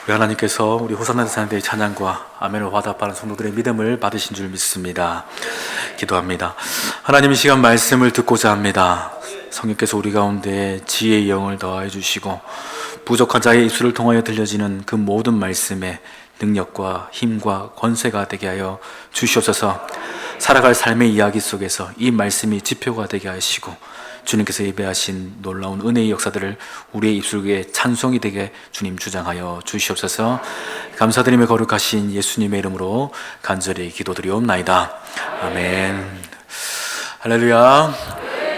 우리 하나님께서 우리 호산나 대사님의 찬양과 아멘을 화답하는 성도들의 믿음을 받으신 줄 믿습니다. 기도합니다. 하나님, 이 시간 말씀을 듣고자 합니다. 성령께서 우리 가운데 지혜의 영을 더하여 주시고 부족한 자의 입술을 통하여 들려지는 그 모든 말씀에 능력과 힘과 권세가 되게 하여 주시옵소서. 살아갈 삶의 이야기 속에서 이 말씀이 지표가 되게 하시고 주님께서 예배하신 놀라운 은혜의 역사들을 우리의 입술 위에 찬송이 되게 주님 주장하여 주시옵소서. 감사드리며 거룩하신 예수님의 이름으로 간절히 기도드리옵나이다. 아멘. 할렐루야.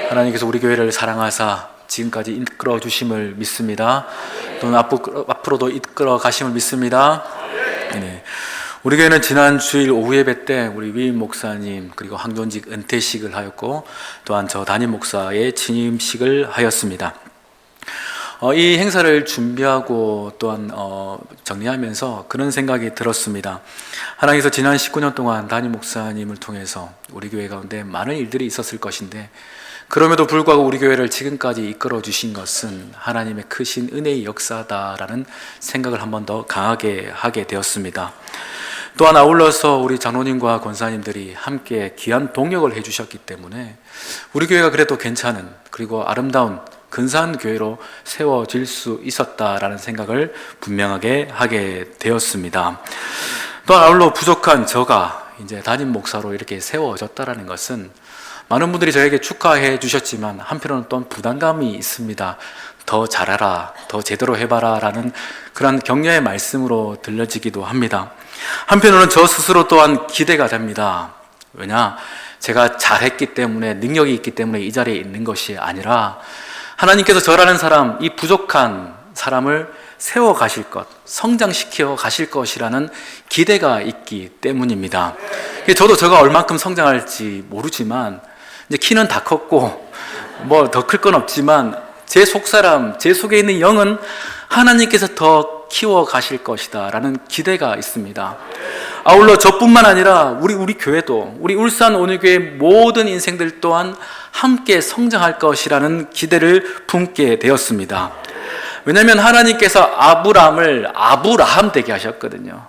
하나님께서 우리 교회를 사랑하사 지금까지 이끌어 주심을 믿습니다. 또는 앞으로도 이끌어 가심을 믿습니다. 네. 우리 교회는 지난 주일 오후 예배 때 우리 위임 목사님 그리고 황존직 은퇴식을 하였고, 또한 저 담임 목사의 취임식을 하였습니다. 이 행사를 준비하고 또한 정리하면서 그런 생각이 들었습니다. 하나님께서 지난 19년 동안 담임 목사님을 통해서 우리 교회 가운데 많은 일들이 있었을 것인데, 그럼에도 불구하고 우리 교회를 지금까지 이끌어 주신 것은 하나님의 크신 은혜의 역사다라는 생각을 한 번 더 강하게 하게 되었습니다. 또한 아울러서 우리 장로님과 권사님들이 함께 귀한 동역을 해주셨기 때문에 우리 교회가 그래도 괜찮은, 그리고 아름다운 근사한 교회로 세워질 수 있었다라는 생각을 분명하게 하게 되었습니다. 또한 아울러 부족한 저가 이제 담임 목사로 이렇게 세워졌다라는 것은 많은 분들이 저에게 축하해 주셨지만 한편으로는 또한 부담감이 있습니다. 더 잘하라, 더 제대로 해봐라 라는 그런 격려의 말씀으로 들려지기도 합니다. 한편으로는 저 스스로 또한 기대가 됩니다. 왜냐? 제가 잘했기 때문에, 능력이 있기 때문에 이 자리에 있는 것이 아니라 하나님께서 저라는 사람, 이 부족한 사람을 세워 가실 것, 성장시켜 가실 것이라는 기대가 있기 때문입니다. 저도 제가 얼만큼 성장할지 모르지만 이제 키는 다 컸고 뭐 더 클 건 없지만 제 속사람, 제 속에 있는 영은 하나님께서 더 키워 가실 것이다 라는 기대가 있습니다. 아울러 저뿐만 아니라 우리 교회도, 우리 울산 온유교회 모든 인생들 또한 함께 성장할 것이라는 기대를 품게 되었습니다. 왜냐하면 하나님께서 아브람을 아브라함 되게 하셨거든요.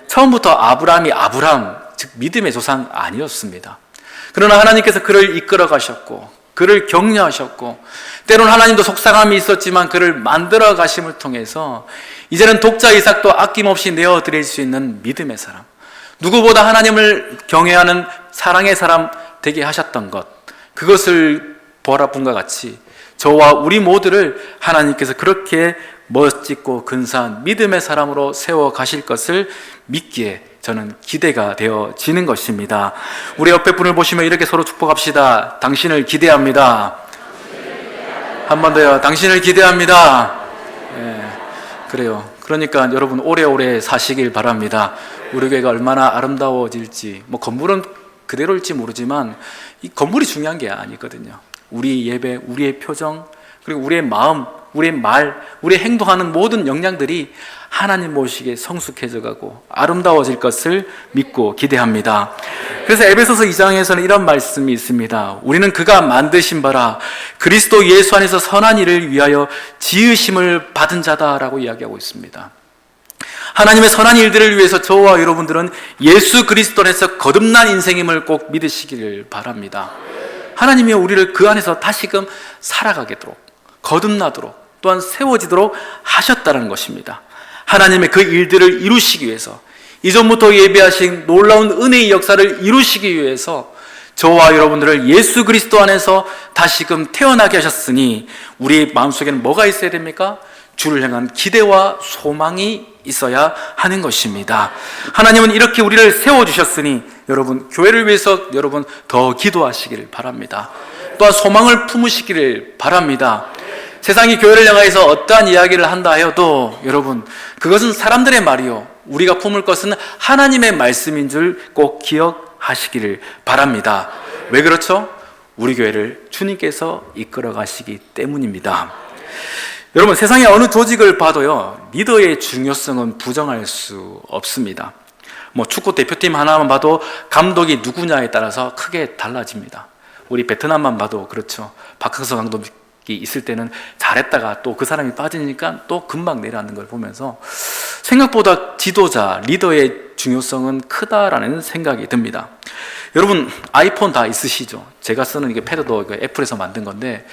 처음부터 아브람이 아브람, 즉 믿음의 조상 아니었습니다. 그러나 하나님께서 그를 이끌어 가셨고 그를 격려하셨고, 때로는 하나님도 속상함이 있었지만 그를 만들어 가심을 통해서 이제는 독자 이삭도 아낌없이 내어드릴 수 있는 믿음의 사람, 누구보다 하나님을 경외하는 사랑의 사람 되게 하셨던 것, 그것을 보아본 것 같이 저와 우리 모두를 하나님께서 그렇게 멋지고 근사한 믿음의 사람으로 세워 가실 것을 믿기에 저는 기대가 되어지는 것입니다. 우리 옆에 분을 보시면 이렇게 서로 축복합시다. 당신을 기대합니다. 한 번 더요. 당신을 기대합니다. 그래요. 그러니까 여러분 오래오래 사시길 바랍니다. 우리 교회가 얼마나 아름다워질지, 뭐 건물은 그대로일지 모르지만 이 건물이 중요한 게 아니거든요. 우리 예배, 우리의 표정, 그리고 우리의 마음, 우리의 말, 우리의 행동하는 모든 역량들이 하나님 모시기에 성숙해져 가고 아름다워질 것을 믿고 기대합니다. 그래서 에베소서 2장에서는 이런 말씀이 있습니다. 우리는 그가 만드신 바라 그리스도 예수 안에서 선한 일을 위하여 지으심을 받은 자다라고 이야기하고 있습니다. 하나님의 선한 일들을 위해서 저와 여러분들은 예수 그리스도 안에서 거듭난 인생임을 꼭 믿으시기를 바랍니다. 하나님이 우리를 그 안에서 다시금 살아가도록, 거듭나도록, 또한 세워지도록 하셨다는 것입니다. 하나님의 그 일들을 이루시기 위해서, 이전부터 예배하신 놀라운 은혜의 역사를 이루시기 위해서 저와 여러분들을 예수 그리스도 안에서 다시금 태어나게 하셨으니 우리 마음속에는 뭐가 있어야 됩니까? 주를 향한 기대와 소망이 있어야 하는 것입니다. 하나님은 이렇게 우리를 세워주셨으니 여러분, 교회를 위해서 여러분 더 기도하시기를 바랍니다. 또한 소망을 품으시기를 바랍니다. 세상이 교회를 향해서 어떠한 이야기를 한다 하여도 여러분, 그것은 사람들의 말이요, 우리가 품을 것은 하나님의 말씀인 줄 꼭 기억하시기를 바랍니다. 왜 그렇죠? 우리 교회를 주님께서 이끌어 가시기 때문입니다. 여러분, 세상의 어느 조직을 봐도요, 리더의 중요성은 부정할 수 없습니다. 뭐 축구 대표팀 하나만 봐도 감독이 누구냐에 따라서 크게 달라집니다. 우리 베트남만 봐도 그렇죠. 박항서 감독이 있을 때는 잘했다가 또 그 사람이 빠지니까 또 금방 내려앉는 걸 보면서 생각보다 지도자, 리더의 중요성은 크다라는 생각이 듭니다. 여러분 아이폰 다 있으시죠? 제가 쓰는 이게 패드도 애플에서 만든 건데,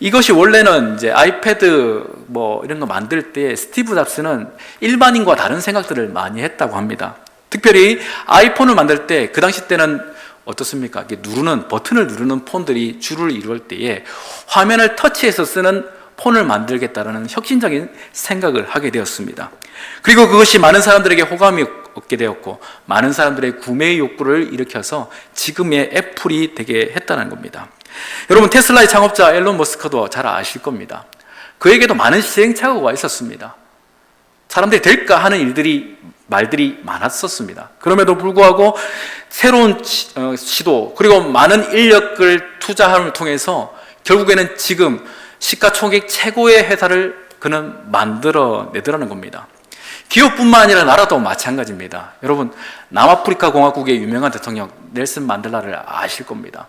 이것이 원래는 이제 아이패드 뭐 이런 거 만들 때 스티브 잡스는 일반인과 다른 생각들을 많이 했다고 합니다. 특별히 아이폰을 만들 때 그 당시 때는 어떻습니까? 이게 버튼을 누르는 폰들이 주를 이룰 때에 화면을 터치해서 쓰는 폰을 만들겠다라는 혁신적인 생각을 하게 되었습니다. 그리고 그것이 많은 사람들에게 호감이 얻게 되었고 많은 사람들의 구매 욕구를 일으켜서 지금의 애플이 되게 했다는 겁니다. 여러분 테슬라의 창업자 앨런 머스크도 잘 아실 겁니다. 그에게도 많은 시행착오가 있었습니다. 사람들이 될까 하는 말들이 많았었습니다. 그럼에도 불구하고 새로운 시도 그리고 많은 인력을 투자함을 통해서 결국에는 지금 시가총액 최고의 회사를 그는 만들어내더라는 겁니다. 기업뿐만 아니라 나라도 마찬가지입니다. 여러분 남아프리카 공화국의 유명한 대통령 넬슨 만델라를 아실 겁니다.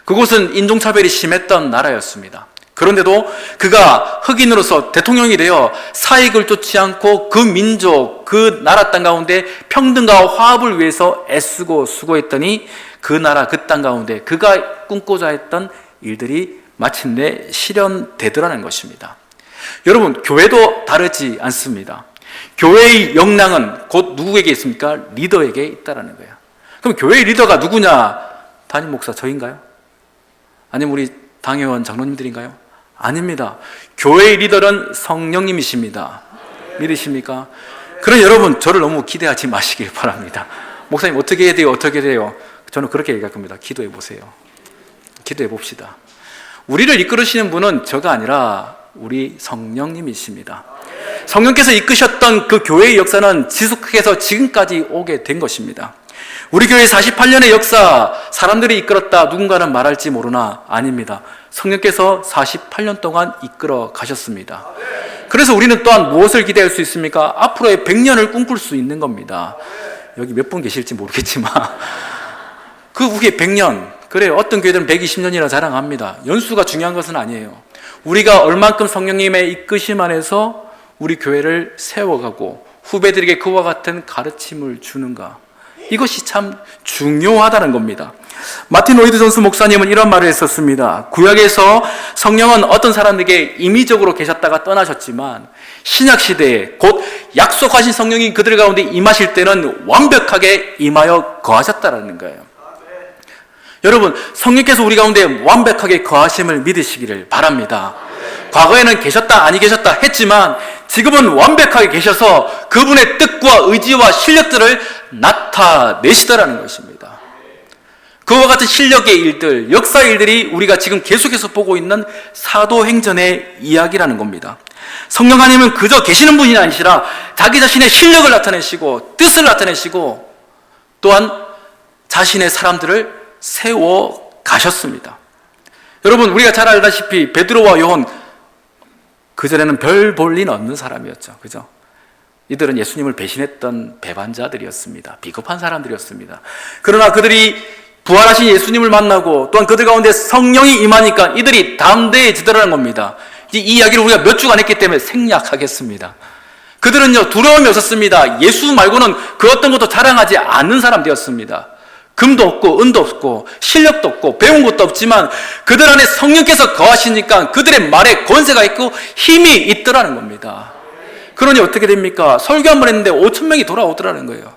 그곳은 인종차별이 심했던 나라였습니다. 그런데도 그가 흑인으로서 대통령이 되어 사익을 쫓지 않고 그 민족, 그 나라 땅 가운데 평등과 화합을 위해서 애쓰고 수고했더니 그 나라, 그 땅 가운데 그가 꿈꾸자 했던 일들이 마침내 실현되더라는 것입니다. 여러분 교회도 다르지 않습니다. 교회의 역량은 곧 누구에게 있습니까? 리더에게 있다라는 거예요. 그럼 교회의 리더가 누구냐? 담임 목사 저인가요? 아니면 우리 당회원 장로님들인가요? 아닙니다. 교회의 리더는 성령님이십니다. 믿으십니까? 그럼 여러분 저를 너무 기대하지 마시길 바랍니다. 목사님 어떻게 해야 돼요? 어떻게 돼요? 저는 그렇게 얘기할 겁니다. 기도해 보세요. 기도해 봅시다. 우리를 이끌으시는 분은 저가 아니라 우리 성령님이십니다. 성령께서 이끄셨던 그 교회의 역사는 지속해서 지금까지 오게 된 것입니다. 우리 교회 48년의 역사, 사람들이 이끌었다 누군가는 말할지 모르나 아닙니다. 성령께서 48년 동안 이끌어 가셨습니다. 그래서 우리는 또한 무엇을 기대할 수 있습니까? 앞으로의 100년을 꿈꿀 수 있는 겁니다. 여기 몇 분 계실지 모르겠지만 그 후에 100년, 그래요. 어떤 교회들은 120년이라 자랑합니다. 연수가 중요한 것은 아니에요. 우리가 얼만큼 성령님의 이끄심 안에서 우리 교회를 세워가고 후배들에게 그와 같은 가르침을 주는가, 이것이 참 중요하다는 겁니다. 마틴 로이드 존스 목사님은 이런 말을 했었습니다. 구약에서 성령은 어떤 사람에게 임의적으로 계셨다가 떠나셨지만 신약시대에 곧 약속하신 성령이 그들 가운데 임하실 때는 완벽하게 임하여 거하셨다는 거예요. 여러분 성령께서 우리 가운데 완벽하게 거하심을 믿으시기를 바랍니다. 과거에는 계셨다 아니 계셨다 했지만 지금은 완벽하게 계셔서 그분의 뜻과 의지와 실력들을 나타내시더라는 것입니다. 그와 같은 실력의 일들, 역사의 일들이 우리가 지금 계속해서 보고 있는 사도행전의 이야기라는 겁니다. 성령 하나님은 그저 계시는 분이 아니시라 자기 자신의 실력을 나타내시고 뜻을 나타내시고 또한 자신의 사람들을 세워 가셨습니다. 여러분 우리가 잘 알다시피 베드로와 요한, 그전에는 별 볼 일 없는 사람이었죠. 그죠? 이들은 예수님을 배신했던 배반자들이었습니다. 비겁한 사람들이었습니다. 그러나 그들이 부활하신 예수님을 만나고 또한 그들 가운데 성령이 임하니까 이들이 담대해지더라는 겁니다. 이 이야기를 우리가 몇 주간 했기 때문에 생략하겠습니다. 그들은요 두려움이 없었습니다. 예수 말고는 그 어떤 것도 자랑하지 않는 사람 되었습니다. 금도 없고 은도 없고 실력도 없고 배운 것도 없지만 그들 안에 성령께서 거하시니까 그들의 말에 권세가 있고 힘이 있더라는 겁니다. 그러니 어떻게 됩니까? 설교 한 번 했는데 5,000명이 돌아오더라는 거예요.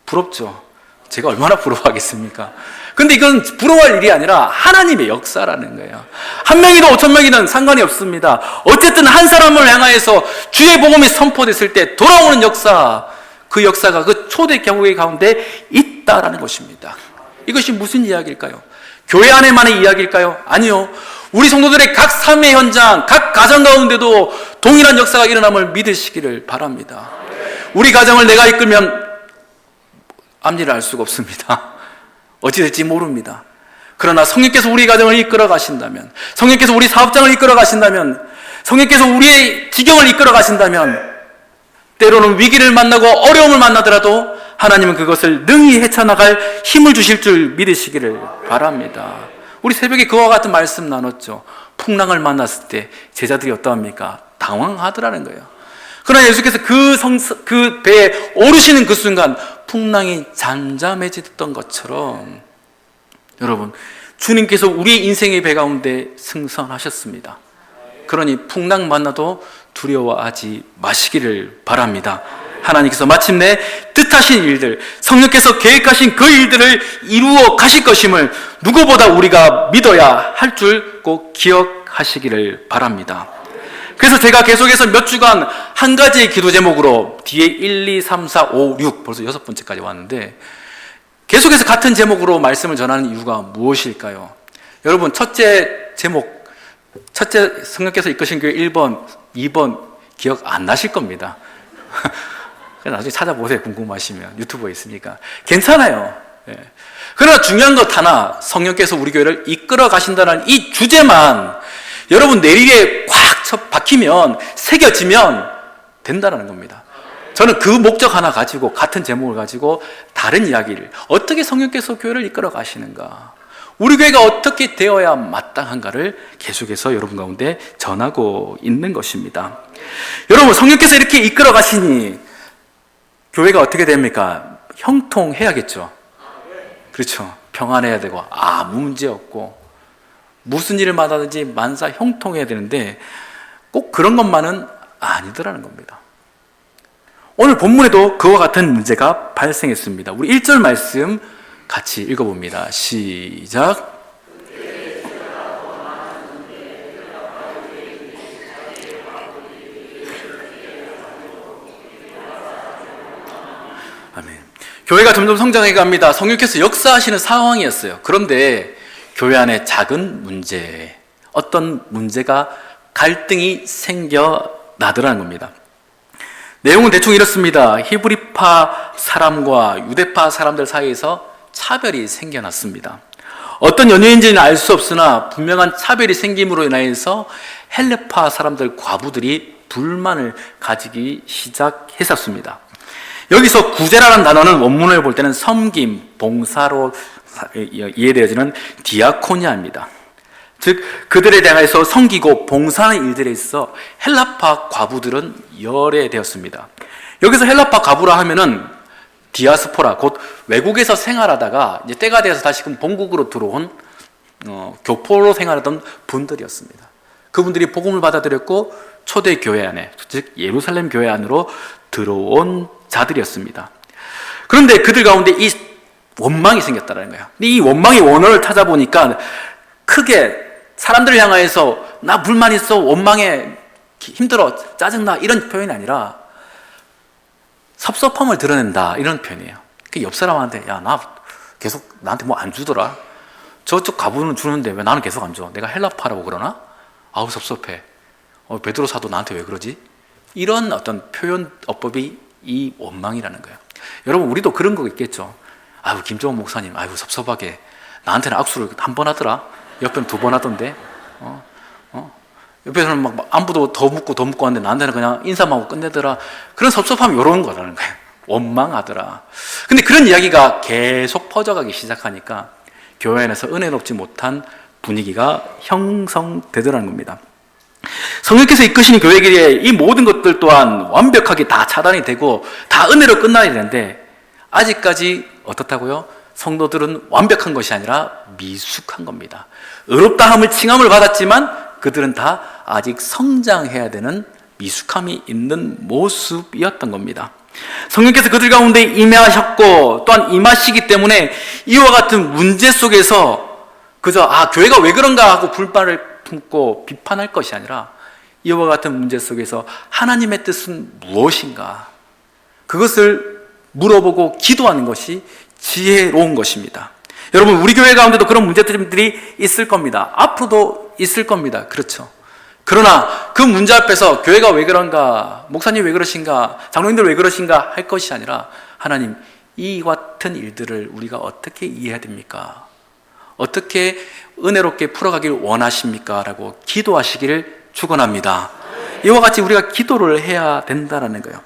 부럽죠? 제가 얼마나 부러워하겠습니까? 근데 이건 부러워할 일이 아니라 하나님의 역사라는 거예요. 한 명이든 5,000명이든 상관이 없습니다. 어쨌든 한 사람을 향하여서 주의 복음이 선포됐을 때 돌아오는 역사, 그 역사가 그 초대 교회 가운데 있다라는 것입니다. 이것이 무슨 이야기일까요? 교회 안에만의 이야기일까요? 아니요. 우리 성도들의 각 삶의 현장, 각 가정 가운데도 동일한 역사가 일어남을 믿으시기를 바랍니다. 우리 가정을 내가 이끌면 앞일을 알 수가 없습니다. 어찌 될지 모릅니다. 그러나 성령께서 우리 가정을 이끌어 가신다면, 성령께서 우리 사업장을 이끌어 가신다면, 성령께서 우리의 지경을 이끌어 가신다면 때로는 위기를 만나고 어려움을 만나더라도 하나님은 그것을 능히 헤쳐나갈 힘을 주실 줄 믿으시기를 바랍니다. 우리 새벽에 그와 같은 말씀 나눴죠. 풍랑을 만났을 때 제자들이 어떠합니까? 당황하더라는 거예요. 그러나 예수께서 그 배에 오르시는 그 순간 풍랑이 잠잠해졌던 것처럼 여러분, 주님께서 우리의 인생의 배 가운데 승선하셨습니다. 그러니 풍랑 만나도 두려워하지 마시기를 바랍니다. 하나님께서 마침내 뜻하신 일들, 성령께서 계획하신 그 일들을 이루어 가실 것임을 누구보다 우리가 믿어야 할 줄 꼭 기억하시기를 바랍니다. 그래서 제가 계속해서 몇 주간 한 가지의 기도 제목으로 뒤에 1, 2, 3, 4, 5, 6 벌써 6번째까지 왔는데 계속해서 같은 제목으로 말씀을 전하는 이유가 무엇일까요? 여러분, 첫째 성령께서 이끄신 교회 1번, 2번 기억 안 나실 겁니다. 나중에 찾아보세요. 궁금하시면 유튜브에 있으니까 괜찮아요. 예. 그러나 중요한 것 하나, 성령께서 우리 교회를 이끌어 가신다는 이 주제만 여러분 내리에 꽉 박히면, 새겨지면 된다는 겁니다. 저는 그 목적 하나 가지고, 같은 제목을 가지고 다른 이야기를, 어떻게 성령께서 교회를 이끌어 가시는가, 우리 교회가 어떻게 되어야 마땅한가를 계속해서 여러분 가운데 전하고 있는 것입니다. 여러분, 성령께서 이렇게 이끌어 가시니 교회가 어떻게 됩니까? 형통해야겠죠. 그렇죠. 평안해야 되고 아무 문제 없고 무슨 일을 받아든지 만사 형통해야 되는데 꼭 그런 것만은 아니더라는 겁니다. 오늘 본문에도 그와 같은 문제가 발생했습니다. 우리 1절 말씀 같이 읽어봅니다. 시작. 아멘. 교회가 점점 성장해 갑니다. 성령께서 역사하시는 상황이었어요. 그런데 교회 안에 작은 문제, 어떤 문제가 갈등이 생겨나더라는 겁니다. 내용은 대충 이렇습니다. 히브리파 사람과 유대파 사람들 사이에서 차별이 생겨났습니다. 어떤 연유인지는 알 수 없으나 분명한 차별이 생김으로 인하여서 헬레파 사람들 과부들이 불만을 가지기 시작했었습니다. 여기서 구제라는 단어는 원문을 볼 때는 섬김, 봉사로 이해되어지는 디아코니아입니다. 즉 그들에 대해서 섬기고 봉사하는 일들에 있어 헬라파 과부들은 열애되었습니다. 여기서 헬라파 과부라 하면은 디아스포라, 곧 외국에서 생활하다가 이제 때가 되어서 다시금 본국으로 들어온 교포로 생활하던 분들이었습니다. 그분들이 복음을 받아들였고 초대 교회 안에, 즉 예루살렘 교회 안으로 들어온 자들이었습니다. 그런데 그들 가운데 이 원망이 생겼다는 거예요. 근데 이 원망의 원어를 찾아보니까 크게 사람들을 향하여서 나 불만 있어, 원망해, 힘들어, 짜증나 이런 표현이 아니라 섭섭함을 드러낸다 이런 표현이에요. 그 옆 사람한테 야, 나 계속 나한테 뭐 안 주더라. 저쪽 가부는 주는데 왜 나는 계속 안 줘? 내가 헬라파라고 그러나? 아우 섭섭해. 베드로 사도 나한테 왜 그러지? 이런 어떤 표현 어법이 이 원망이라는 거예요. 여러분, 우리도 그런 거 있겠죠. 아유, 김정은 목사님, 아유 섭섭하게 나한테는 악수를 한 번 하더라. 옆에는 2번 하던데. 옆에서는 막 안부도 더 묻고 하는데 나한테는 그냥 인사만 하고 끝내더라. 그런 섭섭함이 이런 거라는 거예요. 원망하더라. 근데 그런 이야기가 계속 퍼져가기 시작하니까 교회 안에서 은혜롭지 못한 분위기가 형성되더라는 겁니다. 성령께서 이끄시는 교회에 이 모든 것들 또한 완벽하게 다 차단이 되고 다 은혜로 끝나야 되는데 아직까지 어떻다고요? 성도들은 완벽한 것이 아니라 미숙한 겁니다. 의롭다함을 칭함을 받았지만 그들은 다 아직 성장해야 되는 미숙함이 있는 모습이었던 겁니다. 성령께서 그들 가운데 임하셨고 또한 임하시기 때문에 이와 같은 문제 속에서 그저 교회가 왜 그런가 하고 불만을 품고 비판할 것이 아니라 이와 같은 문제 속에서 하나님의 뜻은 무엇인가, 그것을 물어보고 기도하는 것이 지혜로운 것입니다. 여러분, 우리 교회 가운데도 그런 문제들이 있을 겁니다. 앞으로도 있을 겁니다. 그렇죠. 그러나 그 문제 앞에서 교회가 왜 그런가, 목사님 왜 그러신가, 장로님들 왜 그러신가 할 것이 아니라 하나님, 이 같은 일들을 우리가 어떻게 이해해야 됩니까? 어떻게 은혜롭게 풀어가길 원하십니까? 라고 기도하시기를 축원합니다. 이와 같이 우리가 기도를 해야 된다는 거예요.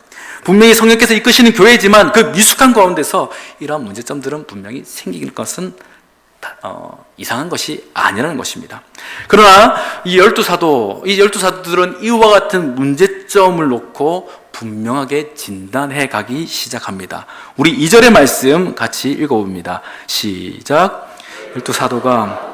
분명히 성령께서 이끄시는 교회지만 그 미숙한 가운데서 이러한 문제점들은 분명히 생기는 것은 이상한 것이 아니라는 것입니다. 그러나 이 열두 사도들은 이와 같은 문제점을 놓고 분명하게 진단해 가기 시작합니다. 우리 2절의 말씀 같이 읽어봅니다. 시작. 열두 사도가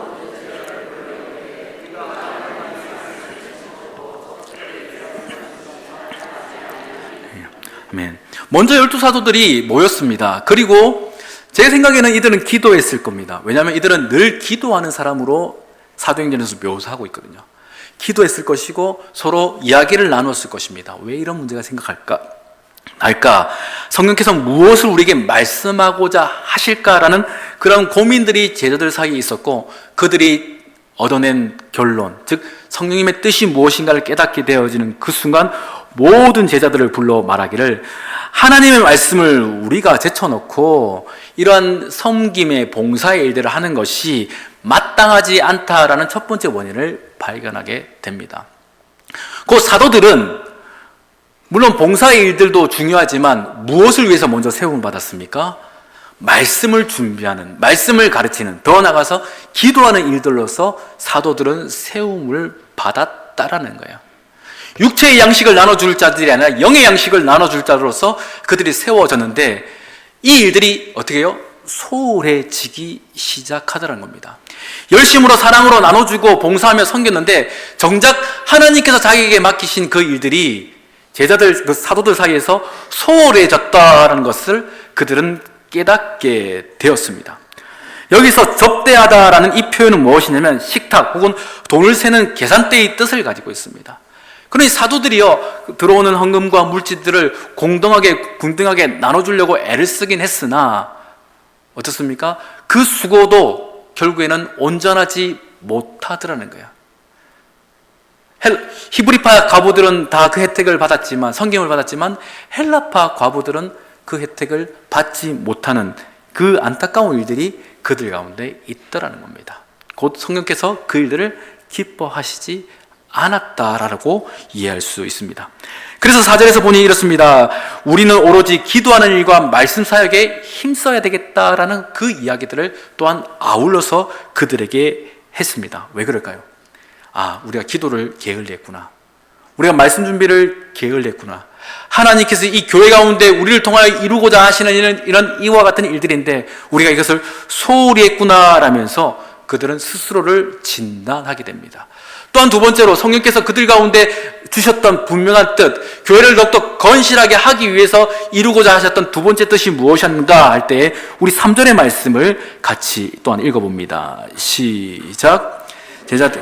아멘. 먼저 열두 사도들이 모였습니다. 그리고 제 생각에는 이들은 기도했을 겁니다. 왜냐하면 이들은 늘 기도하는 사람으로 사도행전에서 묘사하고 있거든요. 기도했을 것이고 서로 이야기를 나눴을 것입니다. 왜 이런 문제가 생각할까? 성령께서 무엇을 우리에게 말씀하고자 하실까라는 그런 고민들이 제자들 사이에 있었고, 그들이 얻어낸 결론, 즉 성령님의 뜻이 무엇인가를 깨닫게 되어지는 그 순간 모든 제자들을 불러 말하기를, 하나님의 말씀을 우리가 제쳐놓고 이러한 섬김의 봉사의 일들을 하는 것이 마땅하지 않다라는 첫 번째 원인을 발견하게 됩니다. 그 사도들은 물론 봉사의 일들도 중요하지만 무엇을 위해서 먼저 세움을 받았습니까? 말씀을 준비하는, 말씀을 가르치는, 더 나아가서 기도하는 일들로서 사도들은 세움을 받았다라는 거예요. 육체의 양식을 나눠줄 자들이 아니라 영의 양식을 나눠줄 자로서 그들이 세워졌는데, 이 일들이 어떻게 해요? 소홀해지기 시작하더라는 겁니다. 열심으로 사랑으로 나눠주고 봉사하며 섬겼는데 정작 하나님께서 자기에게 맡기신 그 일들이 제자들, 그 사도들 사이에서 소홀해졌다는 것을 그들은 깨닫게 되었습니다. 여기서 접대하다라는 이 표현은 무엇이냐면 식탁 혹은 돈을 세는 계산대의 뜻을 가지고 있습니다. 그러니 사도들이요, 들어오는 헌금과 물질들을 공등하게 나눠주려고 애를 쓰긴 했으나 어떻습니까? 그 수고도 결국에는 온전하지 못하더라는 거예요. 히브리파 과부들은 다 그 혜택을 받았지만, 성경을 받았지만 헬라파 과부들은 그 혜택을 받지 못하는 그 안타까운 일들이 그들 가운데 있더라는 겁니다. 곧 성령께서 그 일들을 기뻐하시지 않았다라고 이해할 수 있습니다. 그래서 4절에서 보니 이렇습니다. 우리는 오로지 기도하는 일과 말씀 사역에 힘써야 되겠다라는 그 이야기들을 또한 아울러서 그들에게 했습니다. 왜 그럴까요? 우리가 기도를 게을리했구나. 우리가 말씀 준비를 게을리했구나. 하나님께서 이 교회 가운데 우리를 통하여 이루고자 하시는 이런 이와 같은 일들인데 우리가 이것을 소홀히 했구나라면서 그들은 스스로를 진단하게 됩니다. 또한 두 번째로 성령께서 그들 가운데 주셨던 분명한 뜻, 교회를 더욱더 건실하게 하기 위해서 이루고자 하셨던 두 번째 뜻이 무엇이었는가 할 때 우리 3절의 말씀을 같이 또한 읽어봅니다. 시작. 제자들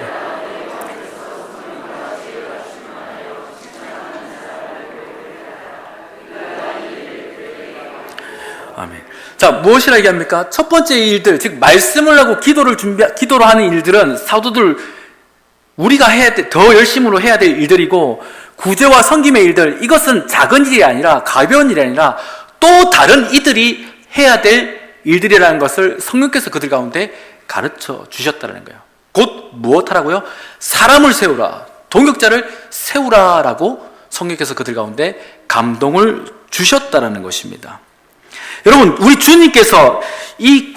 아멘. 자, 무엇이라 얘기합니까? 첫 번째 일들, 즉 말씀을 하고 기도를 하는 일들은 사도들 우리가 해야 돼, 더 열심으로 해야 될 일들이고, 구제와 섬김의 일들, 이것은 작은 일이 아니라 가벼운 일이 아니라 또 다른 이들이 해야 될 일들이라는 것을 성령께서 그들 가운데 가르쳐 주셨다는 거예요. 곧 무엇하라고요? 사람을 세우라, 동역자를 세우라라고 성령께서 그들 가운데 감동을 주셨다는 것입니다. 여러분, 우리 주님께서 이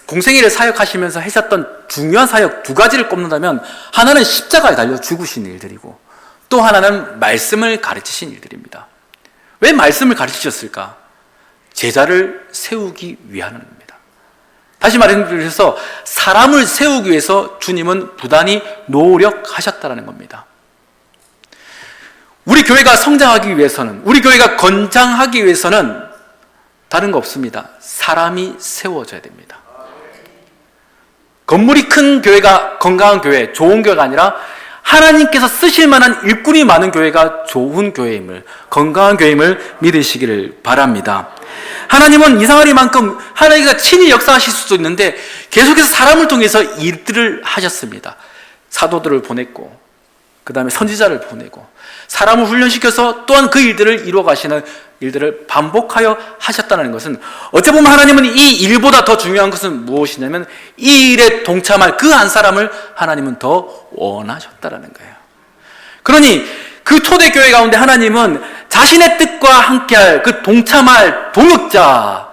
공생애를 사역하시면서 하셨던 중요한 사역 두 가지를 꼽는다면, 하나는 십자가에 달려 죽으신 일들이고 또 하나는 말씀을 가르치신 일들입니다. 왜 말씀을 가르치셨을까? 제자를 세우기 위함입니다. 다시 말해서 사람을 세우기 위해서 주님은 부단히 노력하셨다는 겁니다. 우리 교회가 성장하기 위해서는, 우리 교회가 건장하기 위해서는 다른 거 없습니다. 사람이 세워져야 됩니다. 건물이 큰 교회가 건강한 교회, 좋은 교회가 아니라 하나님께서 쓰실 만한 일꾼이 많은 교회가 좋은 교회임을, 건강한 교회임을 믿으시기를 바랍니다. 하나님은 이상하리만큼 하나님께서 친히 역사하실 수도 있는데 계속해서 사람을 통해서 일들을 하셨습니다. 사도들을 보냈고, 그 다음에 선지자를 보내고, 사람을 훈련시켜서 또한 그 일들을 이루어 가시는 일들을 반복하여 하셨다는 것은, 어찌 보면 하나님은 이 일보다 더 중요한 것은 무엇이냐면 이 일에 동참할 그 한 사람을 하나님은 더 원하셨다는 거예요. 그러니 그 초대교회 가운데 하나님은 자신의 뜻과 함께할 그 동참할 동역자,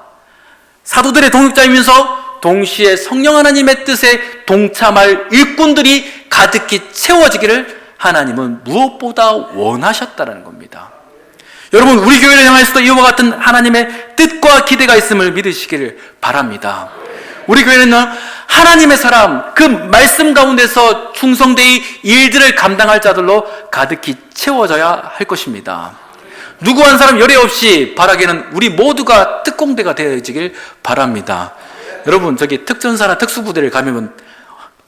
사도들의 동역자이면서 동시에 성령 하나님의 뜻에 동참할 일꾼들이 가득히 채워지기를 하나님은 무엇보다 원하셨다는 겁니다. 여러분, 우리 교회를 향해서도 이와 같은 하나님의 뜻과 기대가 있음을 믿으시기를 바랍니다. 우리 교회는 하나님의 사람, 그 말씀 가운데서 충성되이 일들을 감당할 자들로 가득히 채워져야 할 것입니다. 누구 한 사람 열애 없이 바라기는 우리 모두가 특공대가 되어지길 바랍니다. 여러분, 저기 특전사나 특수부대를 가면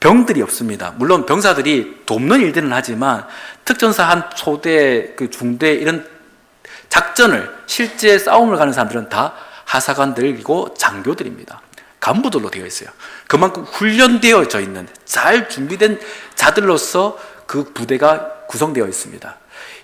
병들이 없습니다. 물론 병사들이 돕는 일들은 하지만 특전사 한 초대, 그 중대 이런 작전을, 실제 싸움을 가는 사람들은 다 하사관들이고 장교들입니다. 간부들로 되어 있어요. 그만큼 훈련되어져 있는, 잘 준비된 자들로서 그 부대가 구성되어 있습니다.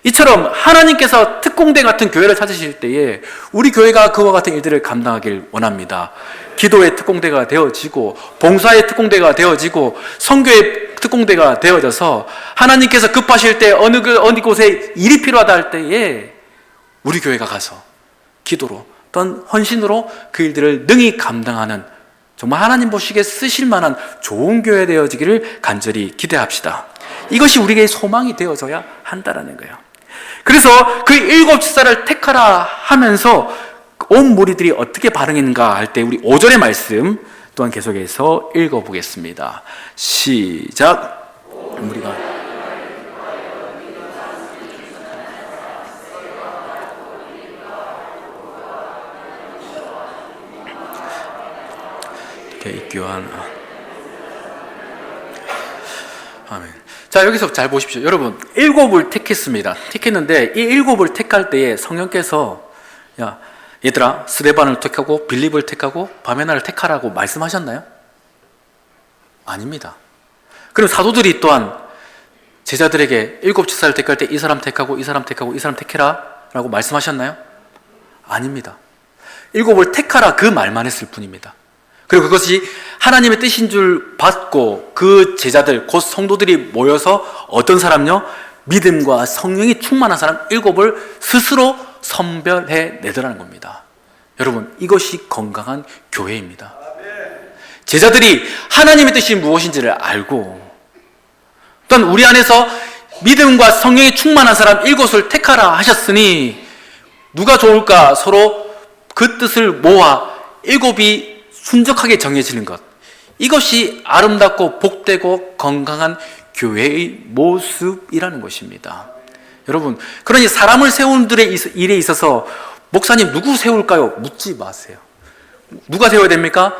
이처럼 하나님께서 특공대 같은 교회를 찾으실 때에 우리 교회가 그와 같은 일들을 감당하길 원합니다. 기도의 특공대가 되어지고, 봉사의 특공대가 되어지고, 선교의 특공대가 되어져서 하나님께서 급하실 때 어느 곳에 일이 필요하다 할 때에 우리 교회가 가서 기도로 또는 헌신으로 그 일들을 능히 감당하는, 정말 하나님 보시기에 쓰실 만한 좋은 교회 되어지기를 간절히 기대합시다. 이것이 우리에게 소망이 되어져야 한다는 거예요. 그래서 그 7지사를 택하라 하면서 온 무리들이 어떻게 반응했는가 할 때 우리 5절의 말씀 또한 계속해서 읽어보겠습니다. 시작. 우리가 교환. 아멘. 자, 여기서 잘 보십시오. 여러분, 7을 택했습니다. 택했는데 이 7을 택할 때에 성령께서 야, 얘들아, 스데반을 택하고 빌립을 택하고 바메나를 택하라고 말씀하셨나요? 아닙니다. 그럼 사도들이 또한 제자들에게 7지사를 택할 때 이 사람 택하고 이 사람 택하고 이 사람 택해라 라고 말씀하셨나요? 아닙니다. 7을 택하라 그 말만 했을 뿐입니다. 그리고 그것이 하나님의 뜻인 줄 받고 그 제자들, 곧 성도들이 모여서 어떤 사람요? 믿음과 성령이 충만한 사람 7을 스스로 선별해 내더라는 겁니다. 여러분, 이것이 건강한 교회입니다. 제자들이 하나님의 뜻이 무엇인지를 알고, 또한 우리 안에서 믿음과 성령이 충만한 사람 7을 택하라 하셨으니 누가 좋을까? 서로 그 뜻을 모아 7이 순적하게 정해지는 것, 이것이 아름답고 복되고 건강한 교회의 모습이라는 것입니다. 여러분, 그러니 사람을 세우는 일에 있어서 목사님 누구 세울까요? 묻지 마세요. 누가 세워야 됩니까?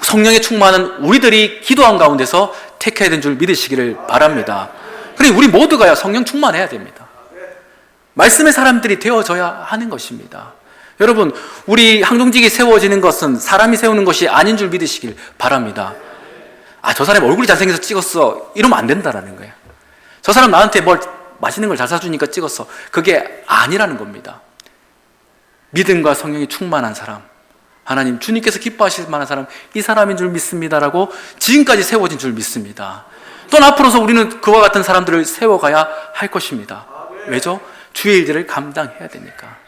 성령에 충만한 우리들이 기도한 가운데서 택해야 되는 줄 믿으시기를 바랍니다. 그러니 우리 모두가 성령 충만해야 됩니다. 말씀의 사람들이 되어져야 하는 것입니다. 여러분, 우리 항동직이 세워지는 것은 사람이 세우는 것이 아닌 줄 믿으시길 바랍니다. 아, 저 사람이 얼굴이 잘생겨서 찍었어, 이러면 안 된다라는 거예요. 저 사람 나한테 뭘 맛있는 걸 잘 사주니까 찍었어, 그게 아니라는 겁니다. 믿음과 성령이 충만한 사람, 하나님 주님께서 기뻐하실 만한 사람, 이 사람인 줄 믿습니다라고 지금까지 세워진 줄 믿습니다. 또 앞으로서 우리는 그와 같은 사람들을 세워가야 할 것입니다. 왜죠? 주의 일들을 감당해야 되니까.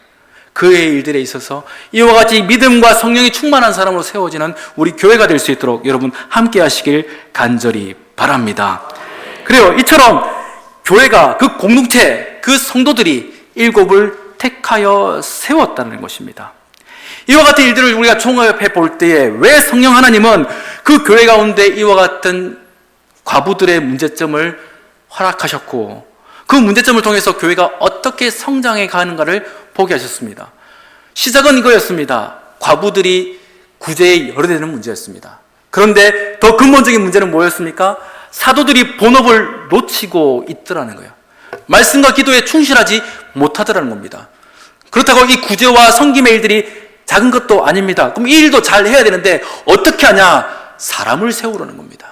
그의 일들에 있어서 이와 같이 믿음과 성령이 충만한 사람으로 세워지는 우리 교회가 될 수 있도록 여러분 함께 하시길 간절히 바랍니다. 그래요, 이처럼 교회가, 그 공동체, 그 성도들이 7을 택하여 세웠다는 것입니다. 이와 같은 일들을 우리가 종합해 볼 때에 왜 성령 하나님은 그 교회 가운데 이와 같은 과부들의 문제점을 허락하셨고 그 문제점을 통해서 교회가 어떻게 성장해 가는가를 보게 하셨습니다. 시작은 이거였습니다. 과부들이 구제에 열어대는 문제였습니다. 그런데 더 근본적인 문제는 뭐였습니까? 사도들이 본업을 놓치고 있더라는 거예요. 말씀과 기도에 충실하지 못하더라는 겁니다. 그렇다고 이 구제와 섬김의 일들이 작은 것도 아닙니다. 그럼 이 일도 잘 해야 되는데 어떻게 하냐? 사람을 세우라는 겁니다.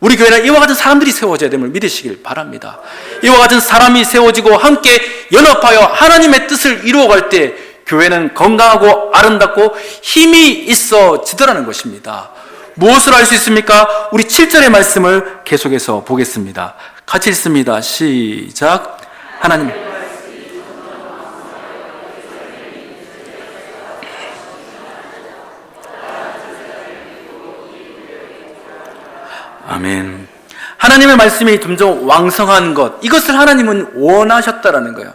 우리 교회는 이와 같은 사람들이 세워져야 됨을 믿으시길 바랍니다. 이와 같은 사람이 세워지고 함께 연합하여 하나님의 뜻을 이루어갈 때 교회는 건강하고 아름답고 힘이 있어지더라는 것입니다. 무엇을 할 수 있습니까? 우리 7절의 말씀을 계속해서 보겠습니다. 같이 읽습니다. 시작. 하나님, 아멘. 하나님의 말씀이 점점 왕성한 것, 이것을 하나님은 원하셨다라는 거예요.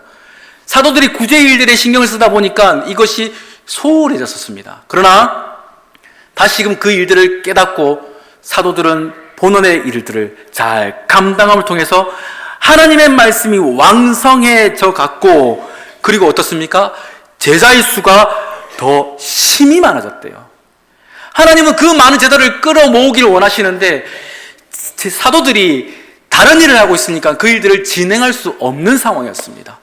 사도들이 구제 일들에 신경을 쓰다 보니까 이것이 소홀해졌었습니다. 그러나 다시금 그 일들을 깨닫고 사도들은 본원의 일들을 잘 감당함을 통해서 하나님의 말씀이 왕성해져 갔고, 그리고 어떻습니까? 제자의 수가 더 심히 많아졌대요. 하나님은 그 많은 제자를 끌어모으기를 원하시는데 사도들이 다른 일을 하고 있으니까 그 일들을 진행할 수 없는 상황이었습니다.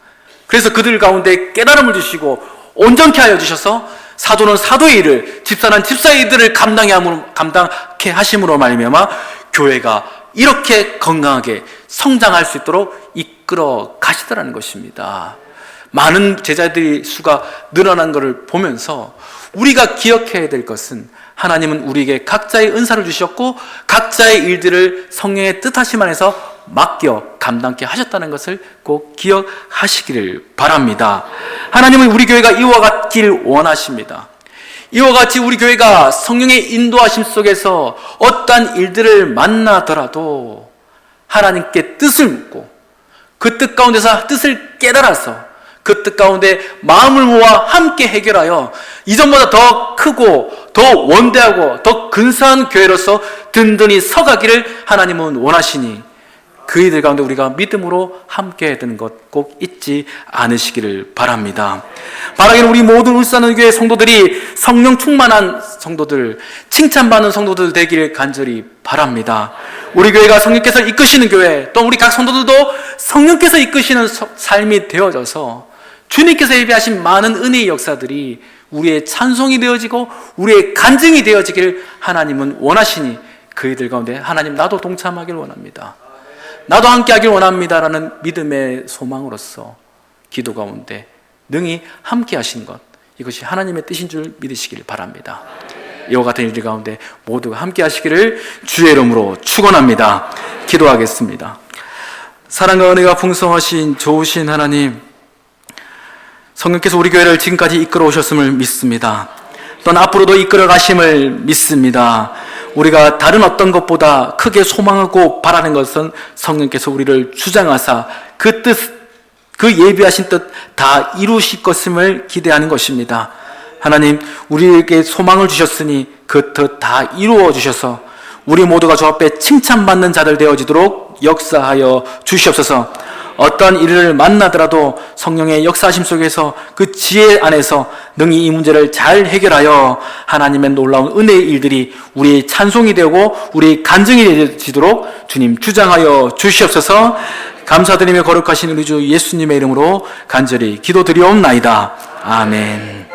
그래서 그들 가운데 깨달음을 주시고 온전케 하여 주셔서 사도는 사도의 일을, 집사는 집사의 일들을 감당케 하심으로 말미암아 교회가 이렇게 건강하게 성장할 수 있도록 이끌어 가시더라는 것입니다. 많은 제자들의 수가 늘어난 것을 보면서 우리가 기억해야 될 것은, 하나님은 우리에게 각자의 은사를 주셨고 각자의 일들을 성령의 뜻하심 안에서 맡겨 감당케 하셨다는 것을 꼭 기억하시기를 바랍니다. 하나님은 우리 교회가 이와 같길 원하십니다. 이와 같이 우리 교회가 성령의 인도하심 속에서 어떠한 일들을 만나더라도 하나님께 뜻을 묻고 그 뜻 가운데서 뜻을 깨달아서 그 뜻 가운데 마음을 모아 함께 해결하여 이전보다 더 크고 더 원대하고 더 근사한 교회로서 든든히 서가기를 하나님은 원하시니 그 이들 가운데 우리가 믿음으로 함께 해야 되는 것 꼭 잊지 않으시기를 바랍니다. 바라기는 우리 모든 울산의교회 성도들이 성령 충만한 성도들, 칭찬받는 성도들 되기를 간절히 바랍니다. 우리 교회가 성령께서 이끄시는 교회, 또 우리 각 성도들도 성령께서 이끄시는 삶이 되어져서 주님께서 예비하신 많은 은혜의 역사들이 우리의 찬송이 되어지고 우리의 간증이 되어지기를 하나님은 원하시니 그 이들 가운데 하나님, 나도 동참하길 원합니다, 나도 함께 하길 원합니다라는 믿음의 소망으로서 기도 가운데 능히 함께 하신 것, 이것이 하나님의 뜻인 줄 믿으시길 바랍니다. 이와 같은 일들 가운데 모두가 함께 하시기를 주의 이름으로 축원합니다. 기도하겠습니다. 사랑과 은혜가 풍성하신 좋으신 하나님, 성령께서 우리 교회를 지금까지 이끌어 오셨음을 믿습니다. 또한 앞으로도 이끌어 가심을 믿습니다. 우리가 다른 어떤 것보다 크게 소망하고 바라는 것은 성령께서 우리를 주장하사 그 뜻, 그 예비하신 뜻 다 이루실 것임을 기대하는 것입니다. 하나님, 우리에게 소망을 주셨으니 그 뜻 다 이루어 주셔서 우리 모두가 주 앞에 칭찬받는 자들 되어지도록 역사하여 주시옵소서. 어떤 일을 만나더라도 성령의 역사하심 속에서 그 지혜 안에서 능히 이 문제를 잘 해결하여 하나님의 놀라운 은혜의 일들이 우리의 찬송이 되고 우리의 간증이 되어지도록 주님 주장하여 주시옵소서. 감사드리며 거룩하신 우리 주 예수님의 이름으로 간절히 기도드리옵나이다. 아멘.